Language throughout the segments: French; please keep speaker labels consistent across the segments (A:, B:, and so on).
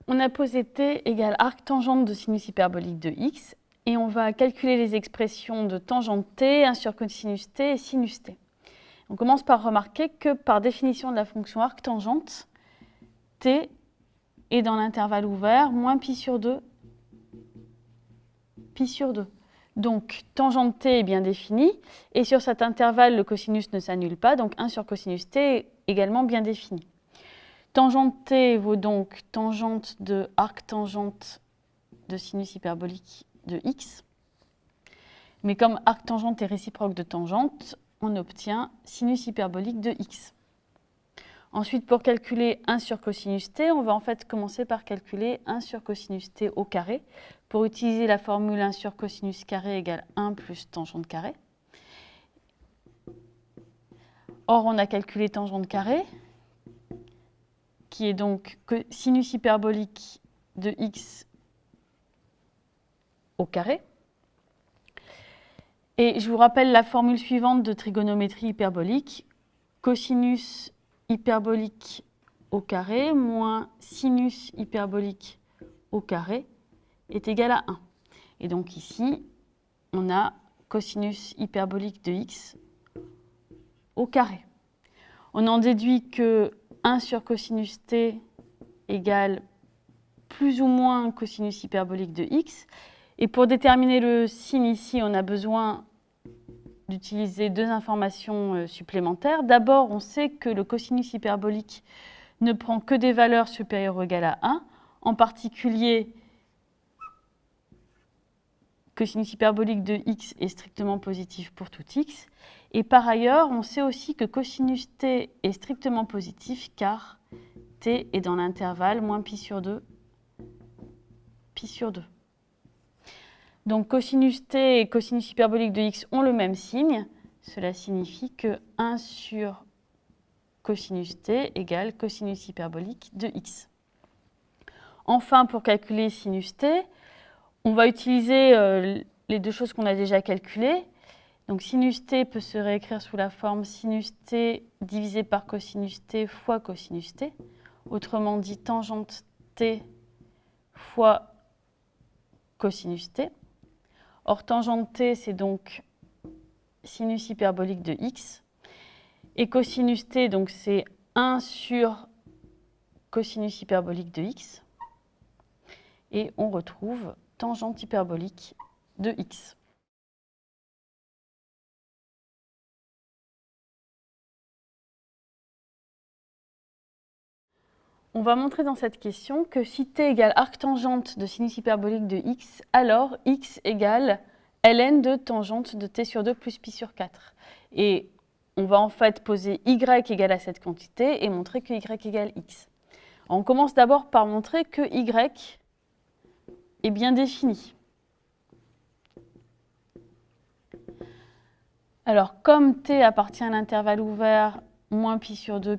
A: on a posé t égale arc tangente de sinus hyperbolique de x et on va calculer les expressions de tangente t, 1 sur cosinus t et sinus t. On commence par remarquer que par définition de la fonction arc tangente, t est dans l'intervalle ouvert moins pi sur 2, pi sur 2. Donc tangente t est bien définie et sur cet intervalle le cosinus ne s'annule pas, donc 1 sur cosinus t est également bien défini. Tangente t vaut donc tangente de arc tangente de sinus hyperbolique de x. Mais comme arc tangente est réciproque de tangente, on obtient sinus hyperbolique de x. Ensuite, pour calculer 1 sur cosinus t, on va en fait commencer par calculer 1 sur cosinus t au carré pour utiliser la formule 1 sur cosinus carré égale 1 plus tangente carré. Or, on a calculé tangente carré, qui est donc sinus hyperbolique de x au carré. Et je vous rappelle la formule suivante de trigonométrie hyperbolique. Cosinus hyperbolique au carré moins sinus hyperbolique au carré est égal à 1. Et donc ici, on a cosinus hyperbolique de x au carré. On en déduit que 1 sur cosinus t égale plus ou moins cosinus hyperbolique de x. Et pour déterminer le signe ici, on a besoin d'utiliser deux informations supplémentaires. D'abord, on sait que le cosinus hyperbolique ne prend que des valeurs supérieures ou égales à 1, en particulier cosinus hyperbolique de x est strictement positif pour tout x. Et par ailleurs, on sait aussi que cosinus t est strictement positif car t est dans l'intervalle moins pi sur 2, pi sur 2. Donc cosinus t et cosinus hyperbolique de x ont le même signe. Cela signifie que 1 sur cosinus t égale cosinus hyperbolique de x. Enfin, pour calculer sinus t, on va utiliser les deux choses qu'on a déjà calculées. Donc sinus t peut se réécrire sous la forme sinus t divisé par cosinus t fois cosinus t. Autrement dit, tangente t fois cosinus t. Or, tangente t, c'est donc sinus hyperbolique de x. Et cosinus t, donc c'est 1 sur cosinus hyperbolique de x. Et on retrouve tangente hyperbolique de x. On va montrer dans cette question que si t égale arctangente de sinus hyperbolique de x, alors x égale ln de tangente de t sur 2 plus pi sur 4. Et on va en fait poser y égale à cette quantité et montrer que y égale x. On commence d'abord par montrer que y est bien défini. Alors, comme t appartient à l'intervalle ouvert moins pi sur 2,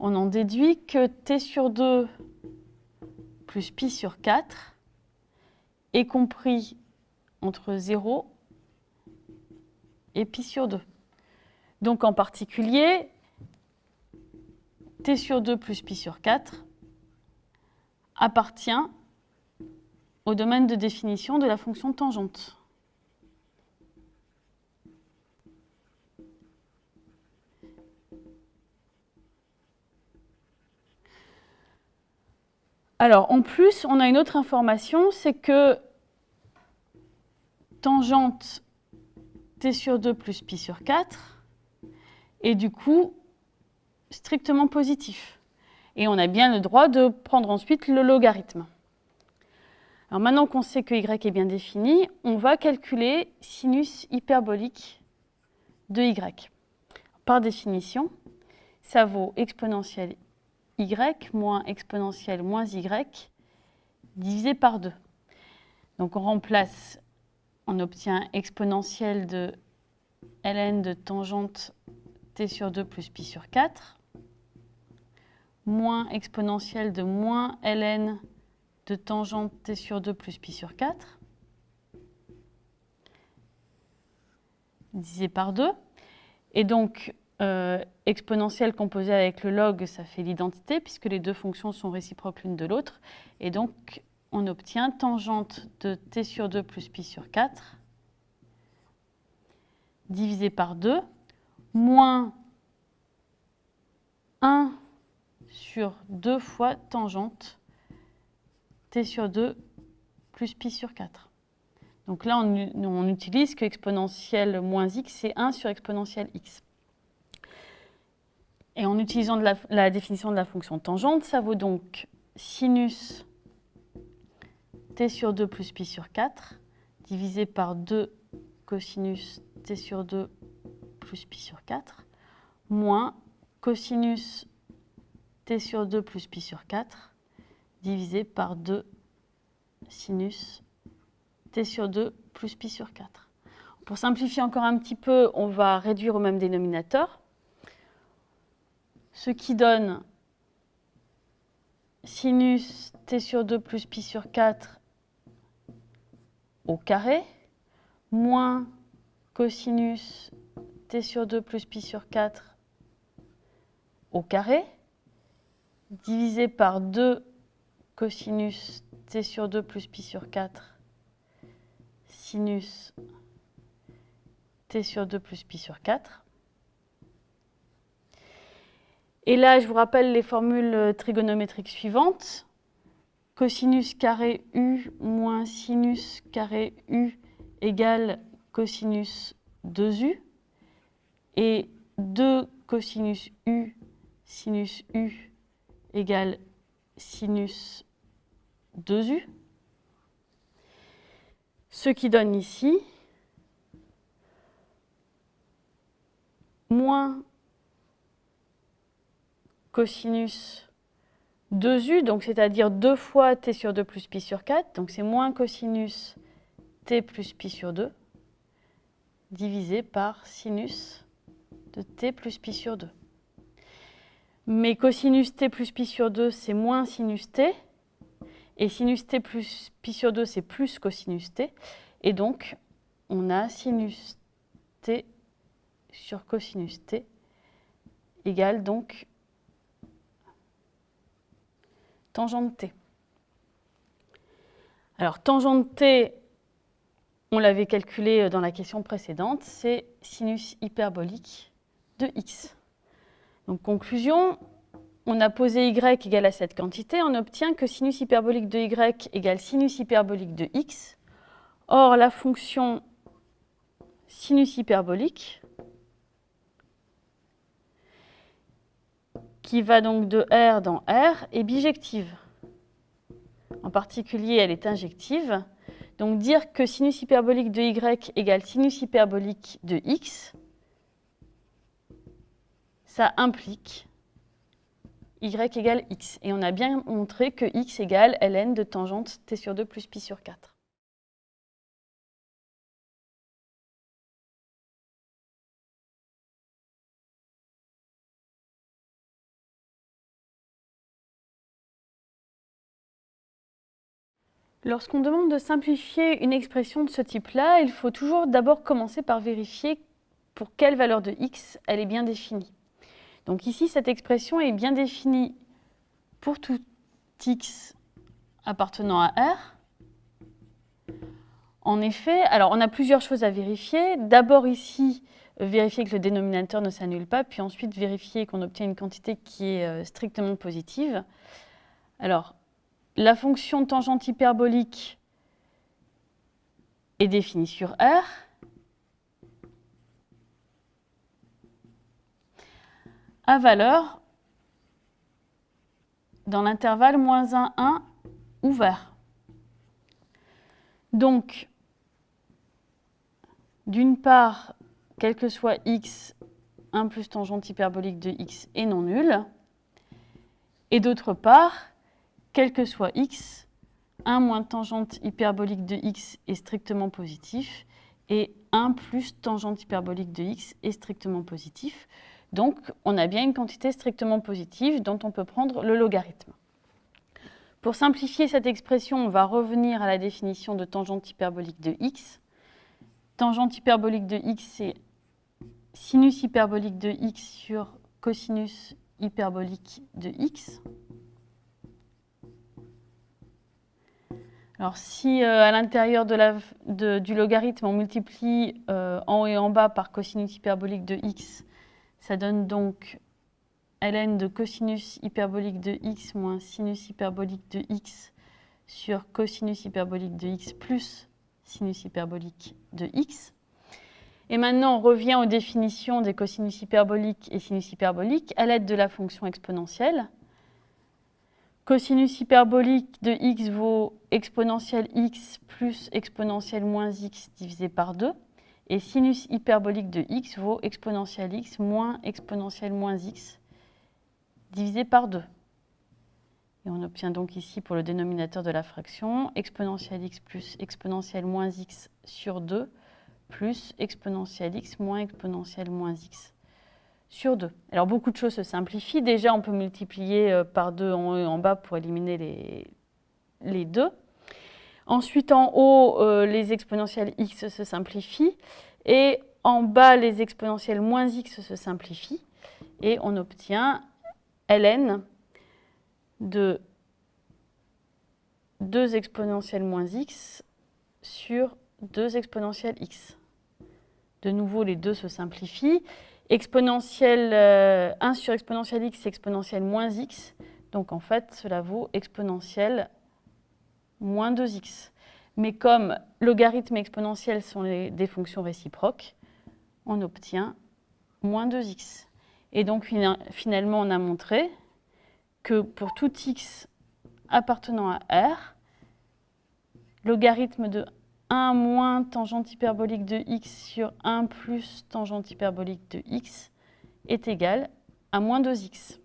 A: on en déduit que t sur 2 plus pi sur 4 est compris entre 0 et pi sur 2. Donc en particulier, t sur 2 plus pi sur 4 appartient au domaine de définition de la fonction tangente. Alors, en plus, on a une autre information, c'est que tangente t sur 2 plus pi sur 4 est du coup strictement positif. Et on a bien le droit de prendre ensuite le logarithme. Alors maintenant qu'on sait que y est bien défini, on va calculer sinus hyperbolique de y. Par définition, ça vaut exponentielle y moins exponentielle moins y divisé par 2. Donc on remplace, on obtient exponentielle de ln de tangente t sur 2 plus pi sur 4 moins exponentielle de moins ln de tangente t sur 2 plus pi sur 4 divisé par 2. Et donc, exponentielle composée avec le log, ça fait l'identité, puisque les deux fonctions sont réciproques l'une de l'autre. Et donc, on obtient tangente de t sur 2 plus pi sur 4 divisé par 2, moins 1 sur 2 fois tangente t sur 2 plus pi sur 4. Donc là, on utilise que exponentielle moins x, c'est 1 sur exponentielle x. Et en utilisant la définition de la fonction tangente, ça vaut donc sinus t sur 2 plus pi sur 4 divisé par 2 cosinus t sur 2 plus pi sur 4 moins cosinus t sur 2 plus pi sur 4 divisé par 2 sinus t sur 2 plus pi sur 4. Pour simplifier encore un petit peu, on va réduire au même dénominateur, ce qui donne sinus t sur 2 plus pi sur 4 au carré, moins cosinus t sur 2 plus pi sur 4 au carré, divisé par 2 cosinus t sur 2 plus pi sur 4 sinus t sur 2 plus pi sur 4. Et là, je vous rappelle les formules trigonométriques suivantes. Cosinus carré u moins sinus carré u égale cosinus 2u. Et 2 cosinus u sinus u égale sinus 2u. Ce qui donne ici moins cosinus 2u, donc c'est-à-dire 2 fois t sur 2 plus pi sur 4, donc c'est moins cosinus t plus pi sur 2, divisé par sinus de t plus pi sur 2. Mais cosinus t plus pi sur 2, c'est moins sinus t, et sinus t plus pi sur 2, c'est plus cosinus t, et donc on a sinus t sur cosinus t égale donc tangente t. Alors, tangente t, on l'avait calculé dans la question précédente, c'est sinus hyperbolique de x. Donc, conclusion, on a posé y égale à cette quantité, on obtient que sinus hyperbolique de y égale sinus hyperbolique de x. Or, la fonction sinus hyperbolique, qui va donc de R dans R, est bijective. En particulier, elle est injective. Donc dire que sinus hyperbolique de Y égale sinus hyperbolique de X, ça implique Y égale X. Et on a bien montré que X égale ln de tangente t sur 2 plus pi sur 4. Lorsqu'on demande de simplifier une expression de ce type-là, il faut toujours d'abord commencer par vérifier pour quelle valeur de x elle est bien définie. Donc ici, cette expression est bien définie pour tout x appartenant à R. En effet, alors on a plusieurs choses à vérifier. D'abord ici, vérifier que le dénominateur ne s'annule pas, puis ensuite vérifier qu'on obtient une quantité qui est strictement positive. Alors, la fonction tangente hyperbolique est définie sur R. À valeur dans l'intervalle moins 1, 1 ouvert. Donc, d'une part, quel que soit x, 1 plus tangente hyperbolique de x est non nul. Et d'autre part, quel que soit x, 1 moins tangente hyperbolique de x est strictement positif et 1 plus tangente hyperbolique de x est strictement positif. Donc, on a bien une quantité strictement positive dont on peut prendre le logarithme. Pour simplifier cette expression, on va revenir à la définition de tangente hyperbolique de x. Tangente hyperbolique de x, c'est sinus hyperbolique de x sur cosinus hyperbolique de x. Alors si à l'intérieur du logarithme, on multiplie en haut et en bas par cosinus hyperbolique de x, ça donne donc ln de cosinus hyperbolique de x moins sinus hyperbolique de x sur cosinus hyperbolique de x plus sinus hyperbolique de x. Et maintenant, on revient aux définitions des cosinus hyperboliques et sinus hyperboliques à l'aide de la fonction exponentielle. Cosinus hyperbolique de x vaut exponentielle x plus exponentielle moins x divisé par 2. Et sinus hyperbolique de x vaut exponentielle x moins exponentielle moins x divisé par 2. Et on obtient donc ici, pour le dénominateur de la fraction, exponentielle x plus exponentielle moins x sur 2 plus exponentielle x moins exponentielle moins x sur 2. Alors, beaucoup de choses se simplifient. Déjà, on peut multiplier par 2 en haut et en bas pour éliminer les 2. Ensuite, en haut, les exponentielles x se simplifient. Et en bas, les exponentielles moins x se simplifient. Et on obtient ln de 2 exponentielles moins x sur 2 exponentielles x. De nouveau, les 2 se simplifient. Exponentielle 1 sur exponentielle x, c'est exponentielle moins x. Donc en fait, cela vaut exponentielle moins 2x. Mais comme logarithme et exponentielle sont des fonctions réciproques, on obtient moins 2x. Et donc finalement, on a montré que pour tout x appartenant à R, logarithme de 1 moins tangente hyperbolique de x sur 1 plus tangente hyperbolique de x est égal à moins 2x.